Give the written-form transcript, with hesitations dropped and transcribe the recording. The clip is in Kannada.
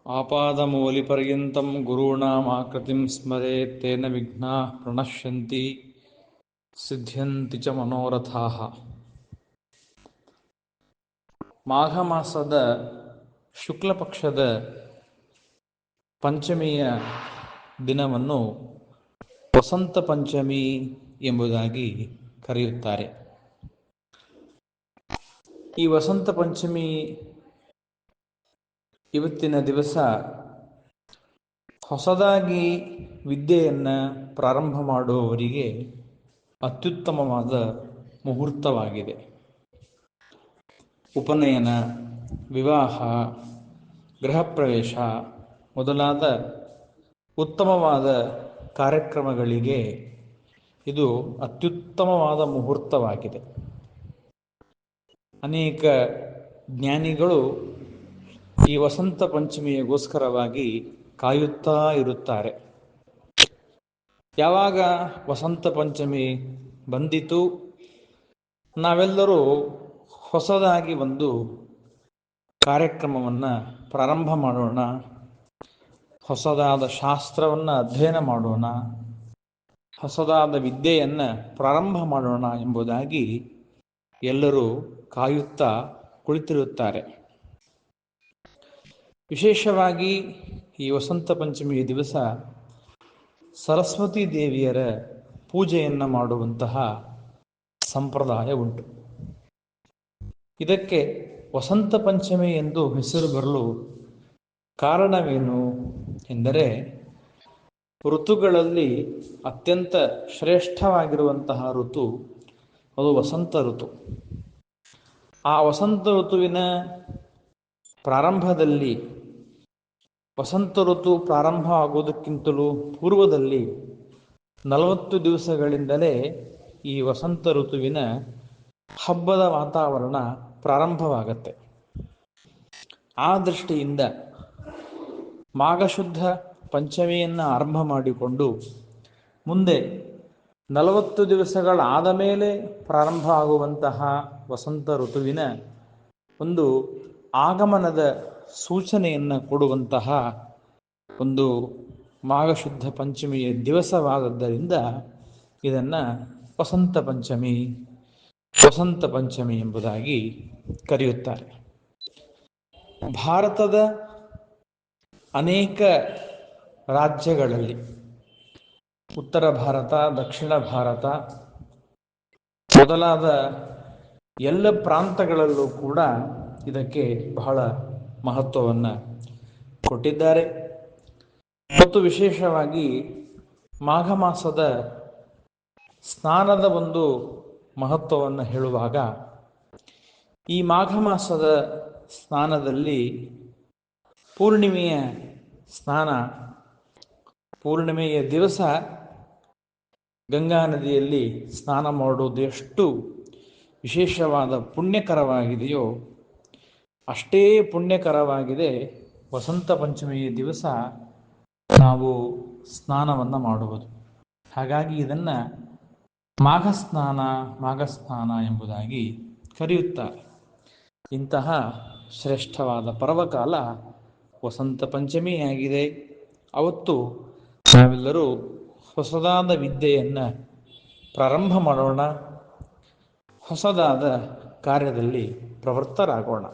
ಆಪಾದಮೌಲಿಪರ್ಯಂతం ಗುರುಣಾಮಾಕೃತಿಂ ಸ್ಮರೇತ್ ತೇನ ವಿಘ್ನಾಃ ಪ್ರಣಶ್ಯಂತಿ ಸಿದ್ಧ್ಯಂತಿ ಚ ಮನೋರಥಾಃ. ಮಾಘ ಮಾಸದ ಶುಕ್ಲ ಪಕ್ಷದ ಪಂಚಮಿಯ ದಿನವನ್ನು ವಸಂತ ಪಂಚಮಿ ಎಂಬುದಾಗಿ ಕರೆಯುತ್ತಾರೆ. ಈ ವಸಂತ ಪಂಚಮಿ ಇವತ್ತಿನ ದಿವಸ ಹೊಸದಾಗಿ ವಿದ್ಯೆಯನ್ನು ಪ್ರಾರಂಭ ಮಾಡುವವರಿಗೆ ಅತ್ಯುತ್ತಮವಾದ ಮುಹೂರ್ತವಾಗಿದೆ. ಉಪನಯನ, ವಿವಾಹ, ಗೃಹ ಪ್ರವೇಶ ಮೊದಲಾದ ಉತ್ತಮವಾದ ಕಾರ್ಯಕ್ರಮಗಳಿಗೆ ಇದು ಅತ್ಯುತ್ತಮವಾದ ಮುಹೂರ್ತವಾಗಿದೆ. ಅನೇಕ ಜ್ಞಾನಿಗಳು ಈ ವಸಂತ ಪಂಚಮಿಗೋಸ್ಕರವಾಗಿ ಕಾಯುತ್ತಾ ಇರುತ್ತಾರೆ. ಯಾವಾಗ ವಸಂತ ಪಂಚಮಿ ಬಂದಿತು, ನಾವೆಲ್ಲರೂ ಹೊಸದಾಗಿ ಒಂದು ಕಾರ್ಯಕ್ರಮವನ್ನು ಪ್ರಾರಂಭ ಮಾಡೋಣ, ಹೊಸದಾದ ಶಾಸ್ತ್ರವನ್ನು ಅಧ್ಯಯನ ಮಾಡೋಣ, ಹೊಸದಾದ ವಿದ್ಯೆಯನ್ನು ಪ್ರಾರಂಭ ಮಾಡೋಣ ಎಂಬುದಾಗಿ ಎಲ್ಲರೂ ಕಾಯುತ್ತಾ ಕುಳಿತಿರುತ್ತಾರೆ. ವಿಶೇಷವಾಗಿ ಈ ವಸಂತ ಪಂಚಮಿಯ ದಿವಸ ಸರಸ್ವತಿ ದೇವಿಯರ ಪೂಜೆಯನ್ನು ಮಾಡುವಂತಹ ಸಂಪ್ರದಾಯ ಉಂಟು. ಇದಕ್ಕೆ ವಸಂತ ಪಂಚಮಿ ಎಂದು ಹೆಸರು ಬರಲು ಕಾರಣವೇನು ಎಂದರೆ, ಋತುಗಳಲ್ಲಿ ಅತ್ಯಂತ ಶ್ರೇಷ್ಠವಾಗಿರುವಂತಹ ಋತು ಅದು ವಸಂತ ಋತು. ಆ ವಸಂತ ಋತುವಿನ ಪ್ರಾರಂಭದಲ್ಲಿ, ವಸಂತ ಋತು ಪ್ರಾರಂಭ ಆಗೋದಕ್ಕಿಂತಲೂ ಪೂರ್ವದಲ್ಲಿ 40 ದಿವಸಗಳಿಂದಲೇ ಈ ವಸಂತ ಋತುವಿನ ಹಬ್ಬದ ವಾತಾವರಣ ಪ್ರಾರಂಭವಾಗತ್ತೆ. ಆ ದೃಷ್ಟಿಯಿಂದ ಮಾಘಶುದ್ಧ ಪಂಚಮಿಯನ್ನು ಆರಂಭ ಮಾಡಿಕೊಂಡು ಮುಂದೆ 40 ದಿವಸಗಳಾದ ಮೇಲೆ ಪ್ರಾರಂಭ ಆಗುವಂತಹ ವಸಂತ ಋತುವಿನ ಒಂದು ಆಗಮನದ ಸೂಚನೆಯನ್ನು ಕೊಡುವಂತಹ ಒಂದು ಮಾಘಶುದ್ಧ ಪಂಚಮಿಯ ದಿವಸವಾದದ್ದರಿಂದ ಇದನ್ನು ವಸಂತ ಪಂಚಮಿ ಎಂಬುದಾಗಿ ಕರೆಯುತ್ತಾರೆ. ಭಾರತದ ಅನೇಕ ರಾಜ್ಯಗಳಲ್ಲಿ, ಉತ್ತರ ಭಾರತ, ದಕ್ಷಿಣ ಭಾರತ ಮೊದಲಾದ ಎಲ್ಲ ಪ್ರಾಂತಗಳಲ್ಲೂ ಕೂಡ ಇದಕ್ಕೆ ಬಹಳ ಮಹತ್ವವನ್ನು ಕೊಟ್ಟಿದ್ದಾರೆ. ಮತ್ತು ವಿಶೇಷವಾಗಿ ಮಾಘ ಮಾಸದ ಸ್ನಾನದ ಒಂದು ಮಹತ್ವವನ್ನು ಹೇಳುವಾಗ, ಈ ಮಾಘ ಮಾಸದ ಸ್ನಾನದಲ್ಲಿ ಪೂರ್ಣಿಮೆಯ ಸ್ನಾನ, ಪೂರ್ಣಿಮೆಯ ದಿವಸ ಗಂಗಾ ನದಿಯಲ್ಲಿ ಸ್ನಾನ ಮಾಡುವುದು ಎಷ್ಟು ವಿಶೇಷವಾದ ಪುಣ್ಯಕರವಾಗಿದೆಯೋ ಅಷ್ಟೇ ಪುಣ್ಯಕರವಾಗಿದೆ ವಸಂತ ಪಂಚಮಿಯ ದಿವಸ ನಾವು ಸ್ನಾನವನ್ನು ಮಾಡುವುದು. ಹಾಗಾಗಿ ಇದನ್ನು ಮಾಘ ಸ್ನಾನ ಎಂಬುದಾಗಿ ಕರೆಯುತ್ತಾರೆ. ಇಂತಹ ಶ್ರೇಷ್ಠವಾದ ಪರ್ವಕಾಲ ವಸಂತ ಪಂಚಮಿಯಾಗಿದೆ. ಅವತ್ತು ನಾವೆಲ್ಲರೂ ಹೊಸದಾದ ವಿದ್ಯೆಯನ್ನು ಪ್ರಾರಂಭ ಮಾಡೋಣ, ಹೊಸದಾದ ಕಾರ್ಯದಲ್ಲಿ ಪ್ರವೃತ್ತರಾಗೋಣ.